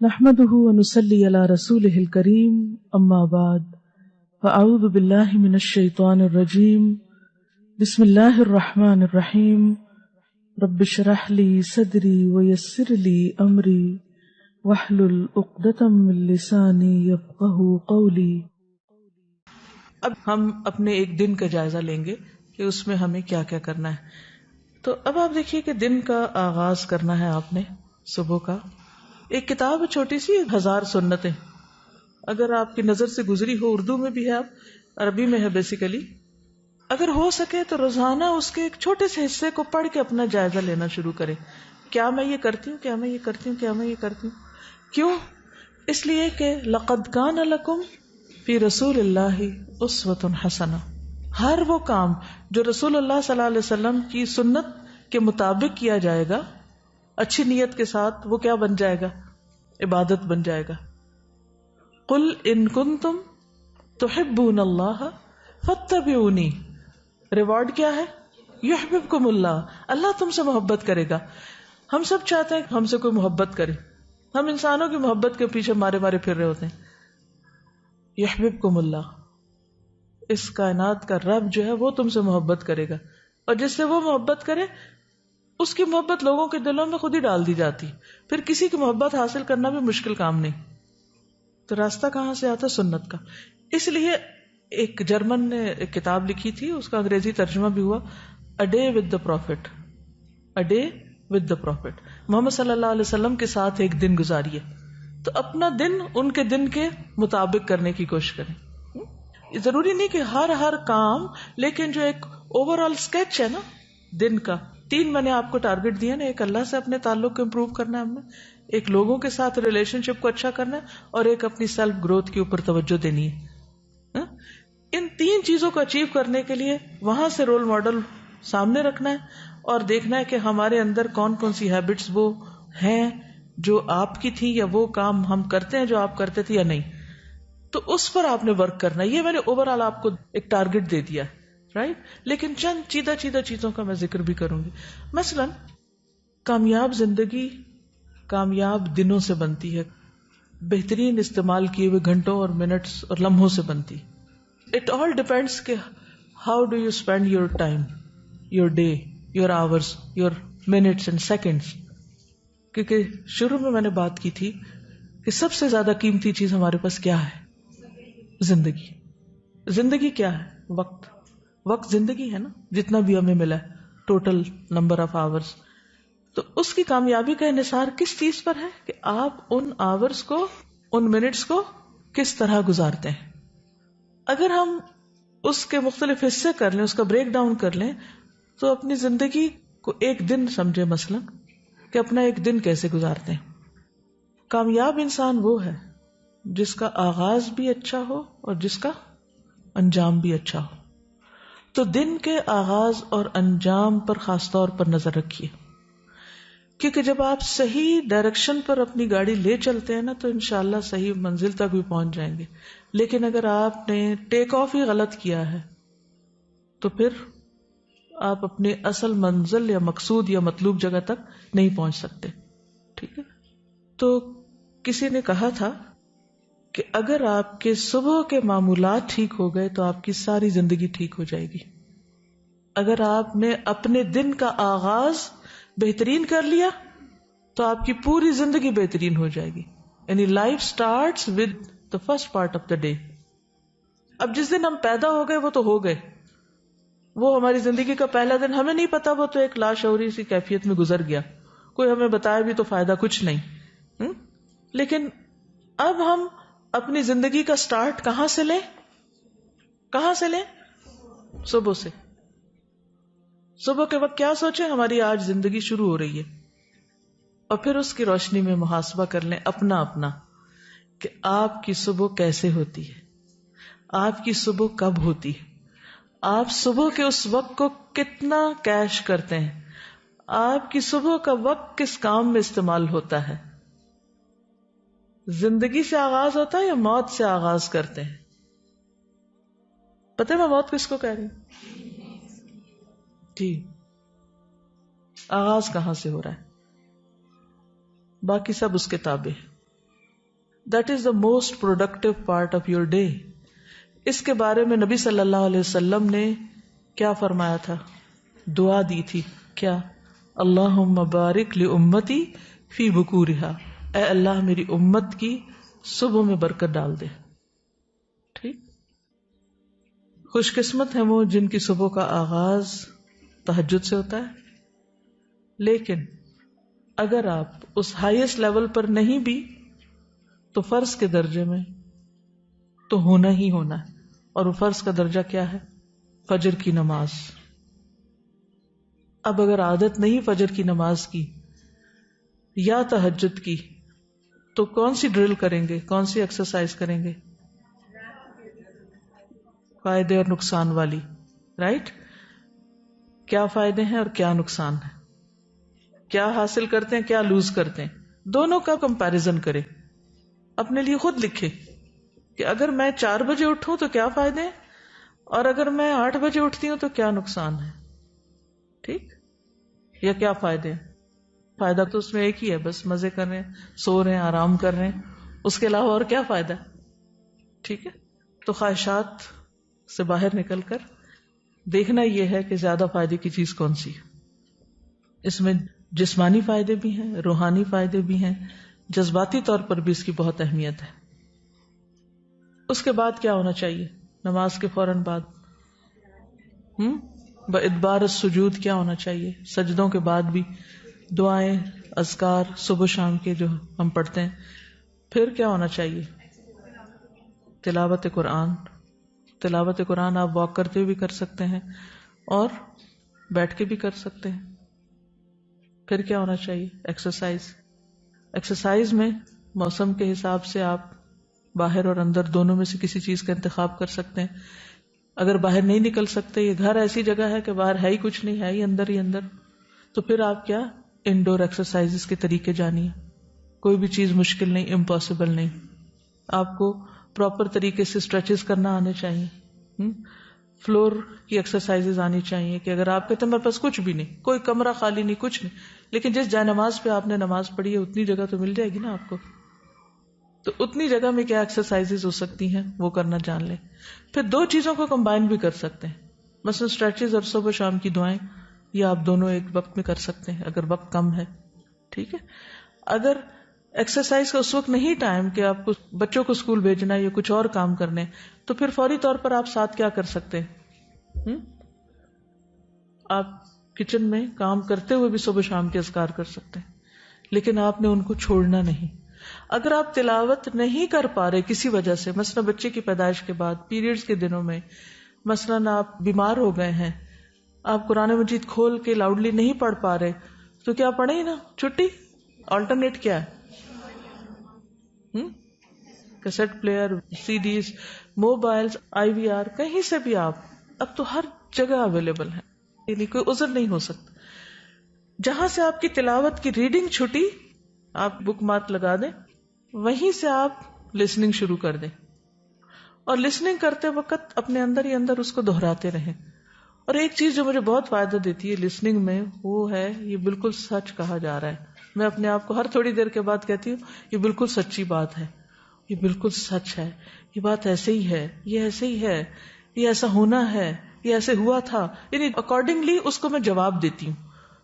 نحمده ونصلي على رسوله الكريم اما بعد فاعوذ بالله من الشيطان الرجيم بسم الله الرحمن الرحيم رب اشرح لي صدري ويسر لي امري واحلل عقدة من لساني يفقهوا قولي۔ اب ہم اپنے ایک دن کا جائزہ لیں گے کہ اس میں ہمیں کیا کیا کرنا ہے۔ تو اب آپ دیکھیے کہ دن کا آغاز کرنا ہے آپ نے صبح کا۔ ایک کتاب ہے چھوٹی سی 1000 سنتیں، اگر آپ کی نظر سے گزری ہو، اردو میں بھی ہے، آپ عربی میں ہے بیسیکلی، اگر ہو سکے تو روزانہ اس کے ایک چھوٹے سے حصے کو پڑھ کے اپنا جائزہ لینا شروع کریں۔ کیا میں یہ کرتی ہوں، کیا میں یہ کرتی ہوں، کیا میں یہ کرتی ہوں؟ کیوں؟ اس لیے کہ لقد کان لکم فی رسول اللہ اسوۃ حسنہ، ہر وہ کام جو رسول اللہ صلی اللہ علیہ وسلم کی سنت کے مطابق کیا جائے گا اچھی نیت کے ساتھ، وہ کیا بن جائے گا؟ عبادت بن جائے گا۔ قل ان کنتم تحبون اللہ فاتبعونی، ریوارڈ کیا ہے؟ یحببکم اللہ، اللہ تم سے محبت کرے گا۔ ہم سب چاہتے ہیں کہ ہم سے کوئی محبت کرے، ہم انسانوں کی محبت کے پیچھے مارے مارے پھر رہے ہوتے ہیں۔ یحببکم اللہ، اس کائنات کا رب جو ہے وہ تم سے محبت کرے گا، اور جس سے وہ محبت کرے اس کی محبت لوگوں کے دلوں میں خود ہی ڈال دی جاتی، پھر کسی کی محبت حاصل کرنا بھی مشکل کام نہیں۔ تو راستہ کہاں سے آتا؟ سنت کا۔ اس لیے ایک جرمن نے ایک کتاب لکھی تھی، اس کا انگریزی ترجمہ بھی ہوا a day with the prophet, a day with the prophet, Muhammad صلی اللہ علیہ وسلم کے ساتھ ایک دن گزاریے۔ تو اپنا دن ان کے دن کے مطابق کرنے کی کوشش کریں۔ ضروری نہیں کہ ہر کام، لیکن جو ایک اوور آل اسکیچ ہے نا دن کا، 3 میں نے آپ کو ٹارگٹ دیا نا، ایک اللہ سے اپنے تعلق کو امپروو کرنا ہے ہم نے، ایک لوگوں کے ساتھ ریلیشن شپ کو اچھا کرنا ہے، اور ایک اپنی سیلف گروتھ کے اوپر توجہ دینی ہے۔ ان 3 چیزوں کو اچیو کرنے کے لیے وہاں سے رول ماڈل سامنے رکھنا ہے، اور دیکھنا ہے کہ ہمارے اندر کون کون سی ہیبٹس وہ ہیں جو آپ کی تھی، یا وہ کام ہم کرتے ہیں جو آپ کرتے تھے یا نہیں، تو اس پر آپ نے ورک کرنا ہے۔ یہ میں نے اوور آل آپ کو ایک ٹارگٹ دے دیا ہے، رائٹ؟ لیکن چند چیدہ چیزوں کا میں ذکر بھی کروں گی۔ مثلا کامیاب زندگی کامیاب دنوں سے بنتی ہے، بہترین استعمال کیے ہوئے گھنٹوں اور منٹس اور لمحوں سے بنتی۔ اٹ آل ڈیپینڈس کہ how do you spend your time, your day, your hours, your minutes and seconds. کیونکہ شروع میں نے بات کی تھی کہ سب سے زیادہ قیمتی چیز ہمارے پاس کیا ہے؟ زندگی۔ زندگی کیا ہے؟ وقت زندگی ہے نا، جتنا بھی ہمیں ملا ہے، ٹوٹل نمبر آف آورس۔ تو اس کی کامیابی کا انحصار کس چیز پر ہے کہ آپ ان آورس کو، ان منٹس کو کس طرح گزارتے ہیں۔ اگر ہم اس کے مختلف حصے کر لیں، اس کا بریک ڈاؤن کر لیں، تو اپنی زندگی کو ایک دن سمجھے، مثلا کہ اپنا ایک دن کیسے گزارتے ہیں۔ کامیاب انسان وہ ہے جس کا آغاز بھی اچھا ہو اور جس کا انجام بھی اچھا ہو۔ تو دن کے آغاز اور انجام پر خاص طور پر نظر رکھیے، کیونکہ جب آپ صحیح ڈائریکشن پر اپنی گاڑی لے چلتے ہیں نا تو انشاءاللہ صحیح منزل تک بھی پہنچ جائیں گے، لیکن اگر آپ نے ٹیک آف ہی غلط کیا ہے تو پھر آپ اپنے اصل منزل یا مقصود یا مطلوب جگہ تک نہیں پہنچ سکتے، ٹھیک ہے؟ تو کسی نے کہا تھا کہ اگر آپ کے صبح کے معمولات ٹھیک ہو گئے تو آپ کی ساری زندگی ٹھیک ہو جائے گی۔ اگر آپ نے اپنے دن کا آغاز بہترین کر لیا تو آپ کی پوری زندگی بہترین ہو جائے گی، یعنی life starts with the first part of the day. اب جس دن ہم پیدا ہو گئے وہ تو ہو گئے، وہ ہماری زندگی کا پہلا دن، ہمیں نہیں پتا، وہ تو ایک لاشعوری سی کیفیت میں گزر گیا، کوئی ہمیں بتائے بھی تو فائدہ کچھ نہیں۔ لیکن اب ہم اپنی زندگی کا سٹارٹ کہاں سے لیں؟ صبح سے۔ صبح کے وقت کیا سوچیں؟ ہماری آج زندگی شروع ہو رہی ہے، اور پھر اس کی روشنی میں محاسبہ کر لیں اپنا کہ آپ کی صبح کیسے ہوتی ہے، آپ کی صبح کب ہوتی ہے، آپ صبح کے اس وقت کو کتنا کیش کرتے ہیں، آپ کی صبح کا وقت کس کام میں استعمال ہوتا ہے۔ زندگی سے آغاز ہوتا ہے یا موت سے آغاز کرتے ہیں؟ پتہ ہے میں موت کس کو کہہ رہی ہوں؟ جی، آغاز کہاں سے ہو رہا ہے؟ باقی سب اس کے تابع ہے۔ That is the most productive part of your day. اس کے بارے میں نبی صلی اللہ علیہ وسلم نے کیا فرمایا تھا؟ دعا دی تھی کیا؟ اللہم بارک لامتی فی بکورہا، اے اللہ میری امت کی صبح میں برکت ڈال دے. ٹھیک، خوش قسمت ہیں وہ جن کی صبح کا آغاز تہجد سے ہوتا ہے. لیکن اگر آپ اس ہائیسٹ لیول پر نہیں بھی تو فرض کے درجے میں تو ہونا ہی ہونا ہے. اور وہ فرض کا درجہ کیا ہے؟ فجر کی نماز. اب اگر عادت نہیں فجر کی نماز کی یا تہجد کی تو کون سی ڈرل کریں گے، کون سی ایکسرسائز کریں گے؟ فائدے اور نقصان والی، رائٹ؟ کیا فائدے ہیں اور کیا نقصان ہے، کیا حاصل کرتے ہیں، کیا لوز کرتے ہیں، دونوں کا کمپیریزن کرے، اپنے لیے خود لکھے کہ اگر میں 4 بجے اٹھوں تو کیا فائدے ہیں اور اگر میں 8 بجے اٹھتی ہوں تو کیا نقصان ہے. ٹھیک، یا کیا فائدے ہیں؟ فائدہ تو اس میں ایک ہی ہے، بس مزے کر رہے ہیں، سو رہے ہیں، آرام کر رہے ہیں، اس کے علاوہ اور کیا فائدہ ہے؟ ٹھیک ہے، تو خواہشات سے باہر نکل کر دیکھنا یہ ہے کہ زیادہ فائدے کی چیز کون سی ہے. اس میں جسمانی فائدے بھی ہیں، روحانی فائدے بھی ہیں، جذباتی طور پر بھی اس کی بہت اہمیت ہے. اس کے بعد کیا ہونا چاہیے؟ نماز کے فوراً بعد بادبار السجود کیا ہونا چاہیے؟ سجدوں کے بعد بھی دعائیں، اذکار صبح شام کے جو ہم پڑھتے ہیں. پھر کیا ہونا چاہیے؟ تلاوت قرآن. تلاوت قرآن آپ واک کرتے ہوئے بھی کر سکتے ہیں اور بیٹھ کے بھی کر سکتے ہیں. پھر کیا ہونا چاہیے؟ ایکسرسائز. ایکسرسائز میں موسم کے حساب سے آپ باہر اور اندر دونوں میں سے کسی چیز کا انتخاب کر سکتے ہیں. اگر باہر نہیں نکل سکتے، یہ گھر ایسی جگہ ہے کہ باہر ہے ہی کچھ نہیں، ہے ہی اندر، تو پھر آپ کیا انڈور ایکسرسائز کے طریقے جانیے. کوئی بھی چیز مشکل نہیں، امپاسبل نہیں. آپ کو پراپر طریقے سے اسٹریچز کرنا آنے چاہیے، فلور کی ایکسرسائز آنی چاہیے کہ اگر آپ کہتے ہیں میرے پاس کچھ بھی نہیں، کوئی کمرہ خالی نہیں، کچھ نہیں، لیکن جس جائے نماز پہ آپ نے نماز پڑھی ہے اتنی جگہ تو مل جائے گی نا آپ کو. تو اتنی جگہ میں کیا ایکسرسائز ہو سکتی ہیں وہ کرنا جان لیں. پھر 2 چیزوں کو کمبائن بھی کر سکتے ہیں، مثلا اسٹریچز اور صبح شام کی دعائیں، یہ آپ دونوں ایک وقت میں کر سکتے ہیں اگر وقت کم ہے. ٹھیک ہے، اگر ایکسرسائز کا اس وقت نہیں ٹائم کہ آپ کو بچوں کو اسکول بھیجنا ہے یا کچھ اور کام کرنے، تو پھر فوری طور پر آپ ساتھ کیا کر سکتے ہیں؟ آپ کچن میں کام کرتے ہوئے بھی صبح شام کے اذکار کر سکتے ہیں، لیکن آپ نے ان کو چھوڑنا نہیں. اگر آپ تلاوت نہیں کر پا رہے کسی وجہ سے، مثلا بچے کی پیدائش کے بعد، پیریڈز کے دنوں میں، مثلا آپ بیمار ہو گئے ہیں، آپ قرآن مجید کھول کے لاؤڈلی نہیں پڑھ پا رہے، تو کیا پڑھیں نا، چھٹی. آلٹرنیٹ کیا ہے؟ کیسٹ پلیئر، سی ڈیز، موبائلز، IVR، کہیں سے بھی آپ اب تو ہر جگہ اویلیبل ہیں، یعنی کوئی عذر نہیں ہو سکتا. جہاں سے آپ کی تلاوت کی ریڈنگ چھٹی، آپ بک مارک لگا دیں، وہیں سے آپ لسننگ شروع کر دیں، اور لسننگ کرتے وقت اپنے اندر ہی اندر اس کو دہراتے رہیں. اور ایک چیز جو مجھے بہت فائدہ دیتی ہے لسننگ میں، وہ ہے یہ بالکل سچ کہا جا رہا ہے. میں اپنے آپ کو ہر تھوڑی دیر کے بعد کہتی ہوں یہ بالکل سچی بات ہے، یہ بالکل سچ ہے، یہ بات ایسے ہی ہے، یہ ایسے ہی ہے، یہ ایسا ہونا ہے، یہ ایسے ہوا تھا. یعنی اکارڈنگلی اس کو میں جواب دیتی ہوں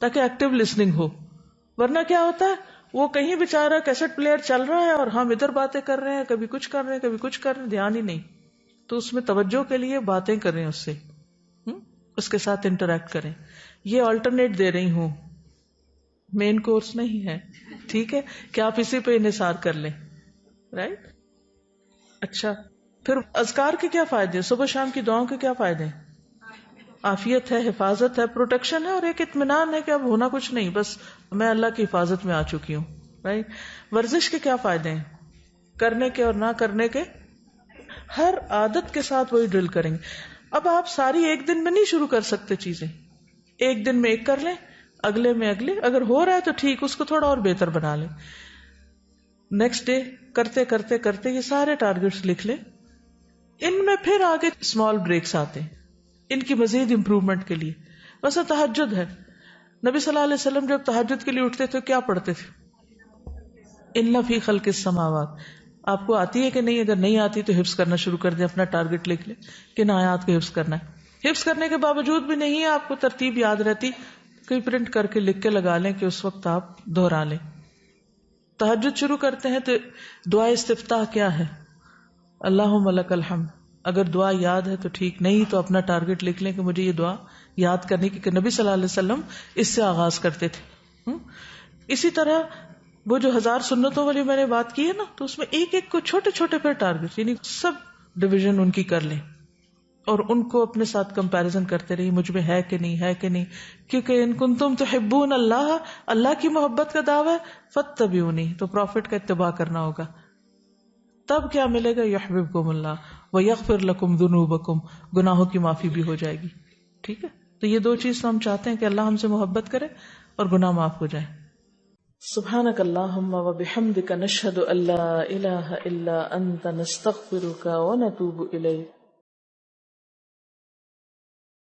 تاکہ ایکٹیو لسننگ ہو. ورنہ کیا ہوتا ہے، وہ کہیں بیچارہ کیسٹ پلیئر چل رہا ہے اور ہم ادھر باتیں کر رہے ہیں، کبھی کچھ کر رہے ہیں، کبھی کچھ کر رہے ہیں، دھیان ہی نہیں. تو اس میں توجہ کے لیے باتیں کر رہے ہیں، اس سے اس کے ساتھ انٹریکٹ کریں. یہ آلٹرنیٹ دے رہی ہوں، مین کورس نہیں ہے. ٹھیک ہے کہ آپ اسی پہ انحصار کر لیں، رائٹ. اچھا، پھر اذکار کے کیا فائدے ہیں؟ صبح شام کی دعاؤں کے کیا فائدے ہیں؟ عافیت ہے، حفاظت ہے، پروٹیکشن ہے، اور ایک اطمینان ہے کہ اب ہونا کچھ نہیں، بس میں اللہ کی حفاظت میں آ چکی ہوں، رائٹ. ورزش کے کیا فائدے ہیں؟ کرنے کے اور نہ کرنے کے. ہر عادت کے ساتھ وہی ڈرل کریں گے. اب آپ ساری ایک دن میں نہیں شروع کر سکتے چیزیں، ایک دن میں ایک کر لیں، اگلے میں اگلے، اگر ہو رہا ہے تو ٹھیک، اس کو تھوڑا اور بہتر بنا لیں. نیکسٹ ڈے کرتے کرتے کرتے یہ سارے ٹارگیٹس لکھ لیں. ان میں پھر آگے اسمال بریکس آتے ہیں ان کی مزید امپروومنٹ کے لیے. ویسے تہجد ہے، نبی صلی اللہ علیہ وسلم جب تہجد کے لیے اٹھتے تھے کیا پڑھتے تھے؟ ان فی خلق السماوات. آپ کو آتی ہے کہ نہیں؟ اگر نہیں آتی تو حفظ کرنا شروع کر دیں، اپنا ٹارگٹ لکھ لیں کن آیات کو حفظ کرنا ہے۔ حفظ کرنے کے باوجود بھی نہیں آپ کو ترتیب یاد رہتی، کوئی پرنٹ کر کے لکھ کے لگا لیں کہ اس وقت آپ دہرا لیں۔ تہجد شروع کرتے ہیں تو دعا استفتاح کیا ہے؟ اللہم لک الحمد۔ اگر دعا یاد ہے تو ٹھیک، نہیں تو اپنا ٹارگٹ لکھ لیں کہ مجھے یہ دعا یاد کرنے کی، کہ نبی صلی اللہ علیہ وسلم اس سے آغاز کرتے تھے۔ اسی طرح وہ جو 1000 سنتوں والی میں نے بات کی ہے نا، تو اس میں ایک ایک کو چھوٹے چھوٹے پھر ٹارگٹ، یعنی سب ڈویژن ان کی کر لیں اور ان کو اپنے ساتھ کمپیریزن کرتے رہیے، مجھ میں ہے کہ نہیں، ہے کہ نہیں، کیونکہ ان کنتم تحبون اللہ، اللہ کی محبت کا دعویٰ ہے، فاتبعونی، تو پروفٹ کا اتباع کرنا ہوگا۔ تب کیا ملے گا؟ یحببکم اللہ ویغفر لکم ذنوبکم، گناہوں کی معافی بھی ہو جائے گی۔ ٹھیک ہے، تو یہ دو چیز ہم چاہتے ہیں کہ اللہ ہم سے محبت کرے اور گناہ معاف ہو جائے۔ سبحانک اللہم وبحمدک، نشہد ان لا الہ الا انت، نستغفرک ونتوب الیک۔